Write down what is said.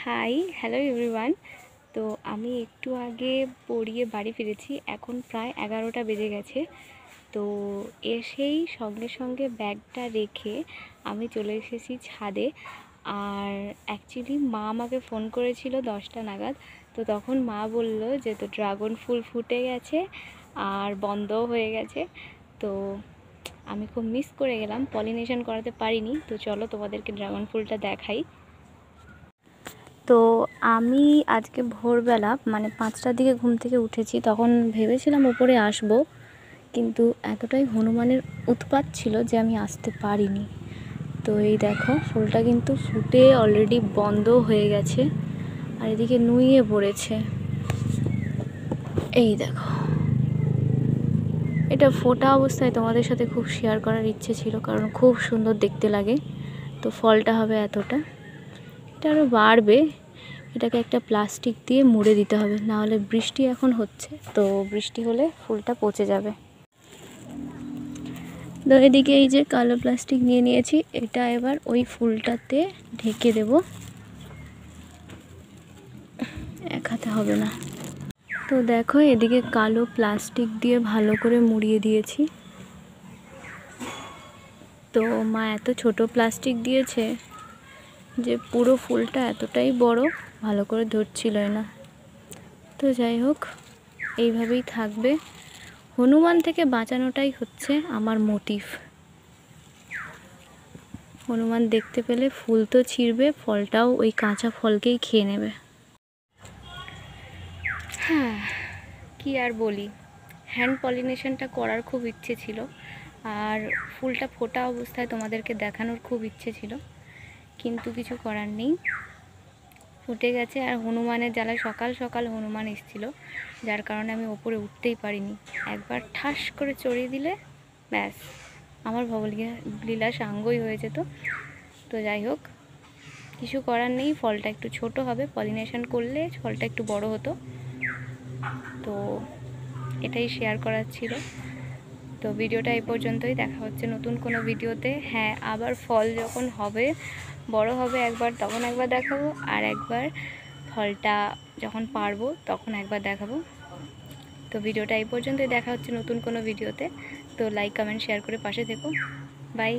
High, hello everyone. তো আমি একটু আগে পড়িয়ে বাড়ি ফিরেছি। এখন প্রায় 11টা বেজে গেছে। তো এসেই সঙ্গে সঙ্গে ব্যাগটা রেখে আমি চলে এসেছি ছাদে। আর অ্যাকচুয়ালি মা আমাকে ফোন করেছিল 10টা নাগাদ। তো তখন মা বলল যে তো ড্রাগন ফুল ফুটে গেছে আর বন্ধও হয়ে গেছে। তো আমি খুব মিস করে গেলাম, পলিনেশন করাতে পারিনি। তো চলো তোমাদেরকে ড্রাগন ফুলটা দেখাই। তো আমি আজকে ভোরবেলা মানে 5টার দিকে ঘুম থেকে উঠেছি। তখন ভেবেছিলাম ওপরে আসব, কিন্তু এতটাই হনুমানের উৎপাত ছিল যে আমি আসতে পারিনি। তো এই দেখো, ফুলটা কিন্তু ফুটে অলরেডি বন্ধ হয়ে গেছে আর এদিকে নুয়ে পড়েছে। এই দেখো, এটা ফোটা অবস্থায় তোমাদের সাথে খুব শেয়ার করার ইচ্ছে ছিল, কারণ খুব সুন্দর দেখতে লাগে। তো ফলটা হবে এতটা, এটা আরও বাড়বে। এটাকে একটা প্লাস্টিক দিয়ে মুড়ে দিতে হবে, না হলে বৃষ্টি এখন হচ্ছে, তো বৃষ্টি হলে ফুলটা পচে যাবে। তো এদিকে এই যে কালো প্লাস্টিক নিয়ে নিয়েছি, এটা এবার ওই ফুলটাতে ঢেকে দেব। এক হাতে হবে না। তো দেখো, এদিকে কালো প্লাস্টিক দিয়ে ভালো করে মুড়িয়ে দিয়েছি। তো মা এত ছোট প্লাস্টিক দিয়েছে যে পুরো ফুলটা এতটাই বড়, ভালো করে ধরছিলই না। তো যাই হোক, এইভাবেই থাকবে। হনুমান থেকে বাঁচানোটাই হচ্ছে আমার মোটিভ। হনুমান দেখতে পেলে ফুল তো ছিঁড়বে, ফলটাও ওই কাঁচা ফলকেই খেয়ে নেবে। হ্যাঁ, কি আর বলি, হ্যান্ড পলিনেশনটা করার খুব ইচ্ছে ছিল, আর ফুলটা ফোটা অবস্থায় তোমাদেরকে দেখানোর খুব ইচ্ছে ছিল, কিন্তু কিছু করার নেই, ফুটে গেছে। আর হনুমানের জ্বালায় সকাল সকাল হনুমান এসেছিলো, যার কারণে আমি ওপরে উঠতেই পারিনি। একবার ঠাস করে চড়িয়ে দিলে ব্যাস, আমার ভবলীলা সাঙ্গই হয়ে যেত। তো যাই হোক, কিছু করার নেই, ফলটা একটু ছোট হবে, পলিনেশন করলে ফলটা একটু বড় হতো। তো এটাই শেয়ার করার ছিল। তো ভিডিওটা এই পর্যন্তই, দেখা হচ্ছে নতুন কোনো ভিডিওতে। হ্যাঁ, আবার ফল যখন হবে, বড় হবে একবার, তখন একবার দেখাবো, আর একবার ফলটা যখন পারবো তখন একবার দেখাবো। তো ভিডিওটা এই পর্যন্তই, দেখা হচ্ছে নতুন কোনো ভিডিওতে। তো লাইক, কমেন্ট, শেয়ার করে পাশে থেকো। বাই।